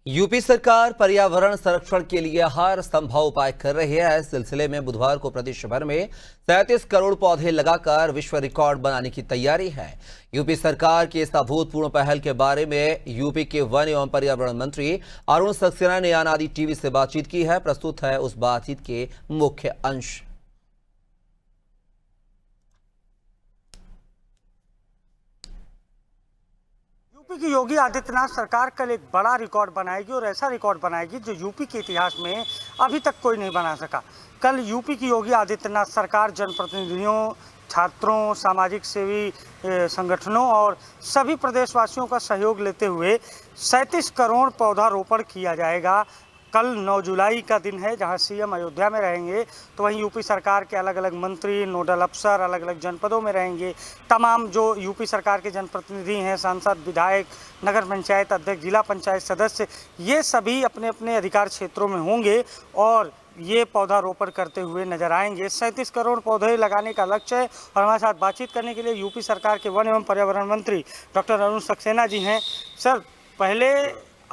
UP सरकार पर्यावरण संरक्षण के लिए हर संभव उपाय कर रही है। इस सिलसिले में बुधवार को प्रदेश भर में 37 करोड़ पौधे लगाकर विश्व रिकॉर्ड बनाने की तैयारी है। यूपी सरकार की इस अभूतपूर्व पहल के बारे में यूपी के वन एवं पर्यावरण मंत्री अरुण सक्सेना ने आजादी टीवी से बातचीत की है। प्रस्तुत है उस बातचीत के मुख्य अंश। यूपी की योगी आदित्यनाथ सरकार कल एक बड़ा रिकॉर्ड बनाएगी और ऐसा रिकॉर्ड बनाएगी जो यूपी के इतिहास में अभी तक कोई नहीं बना सका। कल यूपी की योगी आदित्यनाथ सरकार जनप्रतिनिधियों, छात्रों, सामाजिक सेवी संगठनों और सभी प्रदेशवासियों का सहयोग लेते हुए 37 करोड़ पौधारोपण किया जाएगा। कल 9 जुलाई का दिन है, जहां सीएम अयोध्या में रहेंगे, तो वहीं यूपी सरकार के अलग अलग मंत्री, नोडल अफसर अलग अलग जनपदों में रहेंगे। तमाम जो यूपी सरकार के जनप्रतिनिधि हैं, सांसद, विधायक, नगर पंचायत अध्यक्ष, जिला पंचायत सदस्य, ये सभी अपने अपने अधिकार क्षेत्रों में होंगे और ये पौधारोपण करते हुए नजर आएंगे। 37 करोड़ पौधे लगाने का लक्ष्य है और हमारे साथ बातचीत करने के लिए यूपी सरकार के वन एवं पर्यावरण मंत्री डॉक्टर अरुण सक्सेना जी हैं। सर, पहले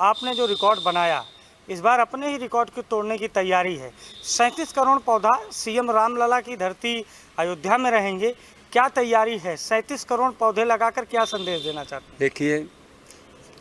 आपने जो रिकॉर्ड बनाया, इस बार अपने ही रिकॉर्ड को तोड़ने की तैयारी है। 37 करोड़ पौधा, सीएम रामलला की धरती अयोध्या में रहेंगे, क्या तैयारी है? 37 करोड़ पौधे लगाकर क्या संदेश देना चाहते हैं? देखिए,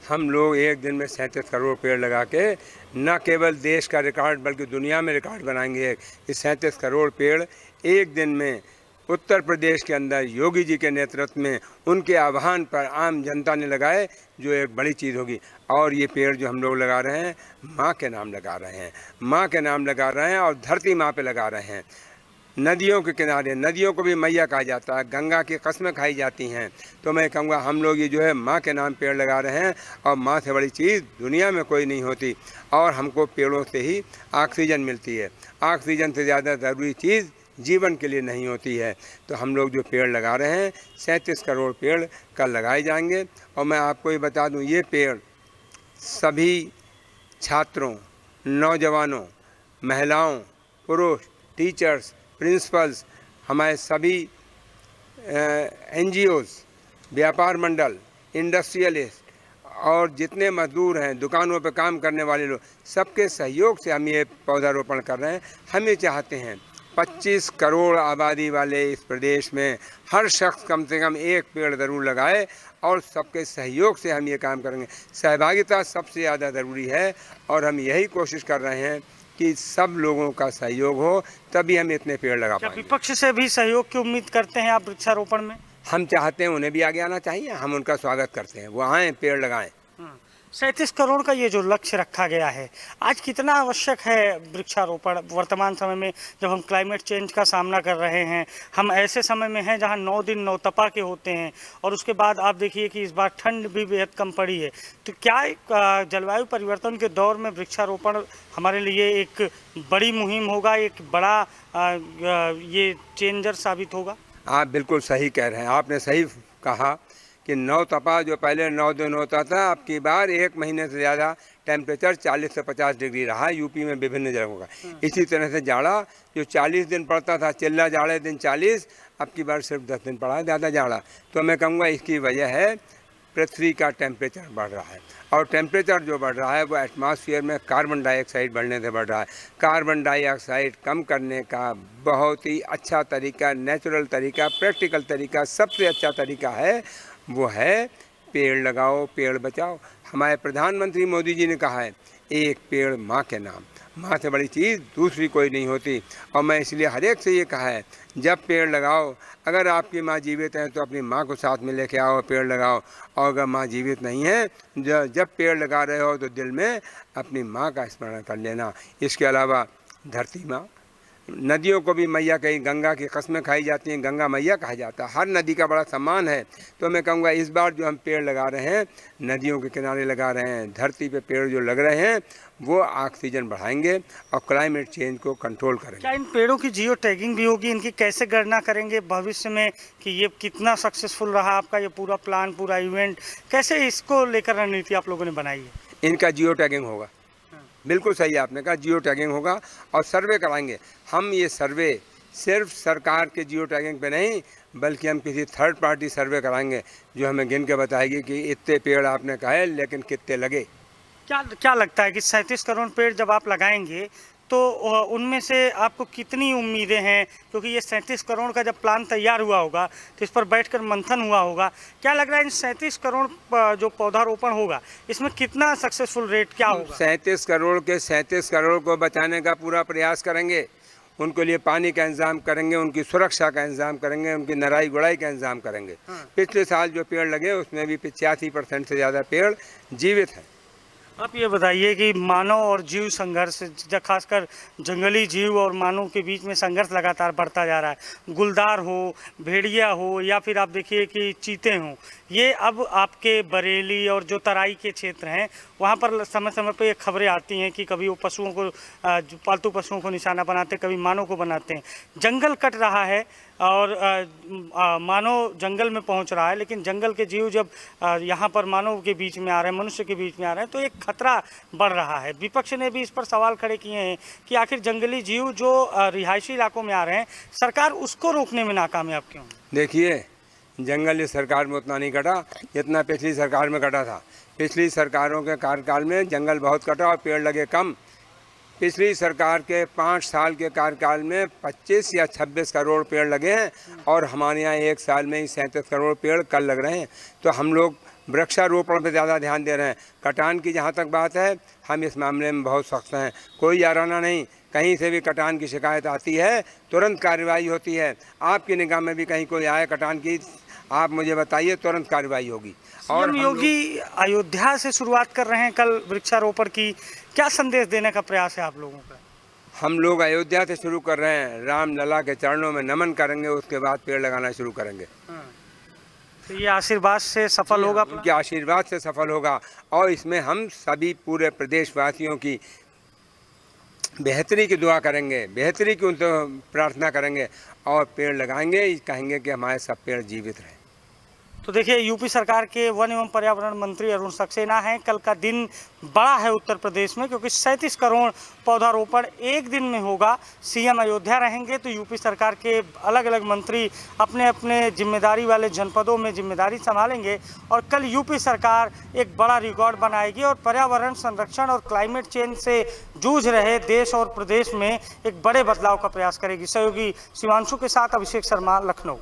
हम लोग एक दिन में 37 करोड़ पेड़ लगा के न केवल देश का रिकॉर्ड बल्कि दुनिया में रिकॉर्ड बनाएंगे। ये 37 करोड़ पेड़ एक दिन में उत्तर प्रदेश के अंदर योगी जी के नेतृत्व में उनके आह्वान पर आम जनता ने लगाए, जो एक बड़ी चीज़ होगी। और ये पेड़ जो हम लोग लगा रहे हैं, माँ के नाम लगा रहे हैं, माँ के नाम लगा रहे हैं और धरती माँ पे लगा रहे हैं। नदियों के किनारे, नदियों को भी मैया कहा जाता है, गंगा की कस्में खाई जाती हैं। तो मैं कहूँगा हम लोग ये जो है माँ के नाम पेड़ लगा रहे हैं और माँ से बड़ी चीज़ दुनिया में कोई नहीं होती। और हमको पेड़ों से ही ऑक्सीजन मिलती है। ऑक्सीजन से ज़्यादा ज़रूरी चीज़ जीवन के लिए नहीं होती है। तो हम लोग जो पेड़ लगा रहे हैं, 37 करोड़ पेड़ कल लगाए जाएंगे। और मैं आपको ये बता दूं, ये पेड़ सभी छात्रों, नौजवानों, महिलाओं, पुरुष, टीचर्स, प्रिंसिपल्स, हमारे सभी एनजीओज़, व्यापार मंडल, इंडस्ट्रियलिस्ट और जितने मजदूर हैं, दुकानों पर काम करने वाले लोग, सबके सहयोग से हम ये पौधारोपण कर रहे हैं। हम ये चाहते हैं 25 करोड़ आबादी वाले इस प्रदेश में हर शख्स कम से कम एक पेड़ ज़रूर लगाए और सबके सहयोग से हम ये काम करेंगे। सहभागिता सबसे ज़्यादा ज़रूरी है और हम यही कोशिश कर रहे हैं कि सब लोगों का सहयोग हो, तभी हम इतने पेड़ लगा पाएंगे। विपक्ष से भी सहयोग की उम्मीद करते हैं आप वृक्षारोपण में? हम चाहते हैं उन्हें भी आगे आना चाहिए, हम उनका स्वागत करते हैं, वो आएँ, पेड़ लगाएं। 37 करोड़ का ये जो लक्ष्य रखा गया है, आज कितना आवश्यक है वृक्षारोपण वर्तमान समय में, जब हम क्लाइमेट चेंज का सामना कर रहे हैं? हम ऐसे समय में हैं जहां 9 दिन नौतपा के होते हैं और उसके बाद आप देखिए कि इस बार ठंड भी बेहद कम पड़ी है। तो क्या जलवायु परिवर्तन के दौर में वृक्षारोपण हमारे लिए एक बड़ी मुहिम होगा, एक बड़ा ये चेंजर साबित होगा? आप बिल्कुल सही कह रहे हैं, आपने सही कहा कि नौतपा जो पहले 9 दिन होता था, अब की बार 1 महीने से ज़्यादा टेम्परेचर 40 से 50 डिग्री रहा यूपी में विभिन्न जगहों का। इसी तरह से जाड़ा जो 40 दिन पड़ता था, चिल्ला जाड़े दिन 40, अब की बार सिर्फ 10 दिन पड़ा है ज़्यादा जाड़ा। तो मैं कहूँगा इसकी वजह है पृथ्वी का टेम्परेचर बढ़ रहा है और टेम्परेचर जो बढ़ रहा है वो एटमॉस्फेयर में कार्बन डाइऑक्साइड बढ़ने से बढ़ रहा है। कार्बन डाइऑक्साइड कम करने का बहुत ही अच्छा तरीका, नेचुरल तरीका, प्रैक्टिकल तरीका, सबसे अच्छा तरीका है वो है पेड़ लगाओ, पेड़ बचाओ। हमारे प्रधानमंत्री मोदी जी ने कहा है, एक पेड़ माँ के नाम। माँ से बड़ी चीज़ दूसरी कोई नहीं होती। और मैं इसलिए हर एक से ये कहा है, जब पेड़ लगाओ, अगर आपकी माँ जीवित है तो अपनी माँ को साथ में लेके आओ, पेड़ लगाओ। और अगर माँ जीवित नहीं है, जब पेड़ लगा रहे हो तो दिल में अपनी माँ का स्मरण कर लेना। इसके अलावा धरती माँ, नदियों को भी मैया कही, गंगा की कस्में खाई जाती हैं, गंगा मैया कहा जाता है। हर नदी का बड़ा सम्मान है। तो मैं कहूँगा इस बार जो हम पेड़ लगा रहे हैं, नदियों के किनारे लगा रहे हैं, धरती पे पेड़ जो लग रहे हैं वो ऑक्सीजन बढ़ाएंगे और क्लाइमेट चेंज को कंट्रोल करेंगे। क्या इन पेड़ों की जियो टैगिंग भी होगी? इनकी कैसे गणना करेंगे भविष्य में कि ये कितना सक्सेसफुल रहा आपका ये पूरा प्लान, पूरा इवेंट? कैसे इसको लेकर रणनीति आप लोगों ने बनाई है? इनका जियो टैगिंग होगा। बिल्कुल सही आपने कहा, जियो टैगिंग होगा और सर्वे कराएंगे। हम ये सर्वे सिर्फ सरकार के जियो टैगिंग पे नहीं, बल्कि हम किसी थर्ड पार्टी सर्वे कराएंगे जो हमें गिन के बताएगी कि इतने पेड़ आपने कहा है लेकिन कितने लगे। क्या क्या लगता है कि 37 करोड़ पेड़ जब आप लगाएंगे तो उनमें से आपको कितनी उम्मीदें हैं, क्योंकि ये 37 करोड़ का जब प्लान तैयार हुआ होगा तो इस पर बैठकर मंथन हुआ होगा, क्या लग रहा है इन 37 करोड़ जो पौधारोपण होगा इसमें कितना सक्सेसफुल रेट क्या होगा? 37 करोड़ के 37 करोड़ को बचाने का पूरा प्रयास करेंगे, उनके लिए पानी का इंतजाम करेंगे, उनकी सुरक्षा का इंतजाम करेंगे, उनकी नराई गुड़ाई का इंतजाम करेंगे। पिछले साल जो पेड़ लगे उसमें भी 85% से ज़्यादा पेड़ जीवित हैं। आप ये बताइए कि मानव और जीव संघर्ष, खासकर जंगली जीव और मानव के बीच में संघर्ष लगातार बढ़ता जा रहा है। गुलदार हो, भेड़िया हो, या फिर आप देखिए कि चीते हों, ये अब आपके बरेली और जो तराई के क्षेत्र हैं वहाँ पर समय समय पे खबरें आती हैं कि कभी वो पशुओं को, पालतू पशुओं को निशाना बनाते, कभी मानव को बनाते हैं। जंगल कट रहा है और मानव जंगल में पहुंच रहा है, लेकिन जंगल के जीव जब यहाँ पर मानव के बीच में आ रहे हैं, मनुष्य के बीच में आ रहे हैं, तो एक खतरा बढ़ रहा है। विपक्ष ने भी इस पर सवाल खड़े किए हैं कि आखिर जंगली जीव जो रिहायशी इलाकों में आ रहे हैं, सरकार उसको रोकने में नाकामयाब क्यों? देखिए, जंगल इस सरकार में उतना नहीं कटा जितना पिछली सरकार में कटा था। पिछली सरकारों के कार्यकाल में जंगल बहुत कटा और पेड़ लगे कम। पिछली सरकार के 5 साल के कार्यकाल में 25 या 26 करोड़ पेड़ लगे हैं और हमारे यहाँ एक साल में ही 37 करोड़ पेड़ कल लग रहे हैं। तो हम लोग वृक्षारोपण पर ज़्यादा ध्यान दे रहे हैं। कटान की जहाँ तक बात है, हम इस मामले में बहुत सख्त हैं। कोई याराना नहीं, कहीं से भी कटान की शिकायत आती है तुरंत कार्रवाई होती है। आपकी निगाह में भी कहीं कोई आए कटान की, आप मुझे बताइए, तुरंत कार्रवाई होगी। और योगी अयोध्या से शुरुआत कर रहे हैं कल वृक्षारोपण की, क्या संदेश देने का प्रयास है आप लोगों का? हम लोग अयोध्या से शुरू कर रहे हैं, राम लला के चरणों में नमन करेंगे, उसके बाद पेड़ लगाना शुरू करेंगे। तो ये आशीर्वाद से सफल होगा, उनके आशीर्वाद से सफल होगा और इसमें हम सभी पूरे प्रदेशवासियों की बेहतरी की दुआ करेंगे, बेहतरी की उनसे प्रार्थना करेंगे और पेड़ लगाएंगे, कहेंगे कि हमारे सब पेड़ जीवित रहें। तो देखिए, यूपी सरकार के वन एवं पर्यावरण मंत्री अरुण सक्सेना हैं। कल का दिन बड़ा है उत्तर प्रदेश में, क्योंकि 37 करोड़ पौधारोपण एक दिन में होगा। सीएम अयोध्या रहेंगे तो यूपी सरकार के अलग अलग मंत्री अपने अपने जिम्मेदारी वाले जनपदों में जिम्मेदारी संभालेंगे और कल यूपी सरकार एक बड़ा रिकॉर्ड बनाएगी और पर्यावरण संरक्षण और क्लाइमेट चेंज से जूझ रहे देश और प्रदेश में एक बड़े बदलाव का प्रयास करेगी। सहयोगी शिवांशु के साथ अभिषेक शर्मा, लखनऊ।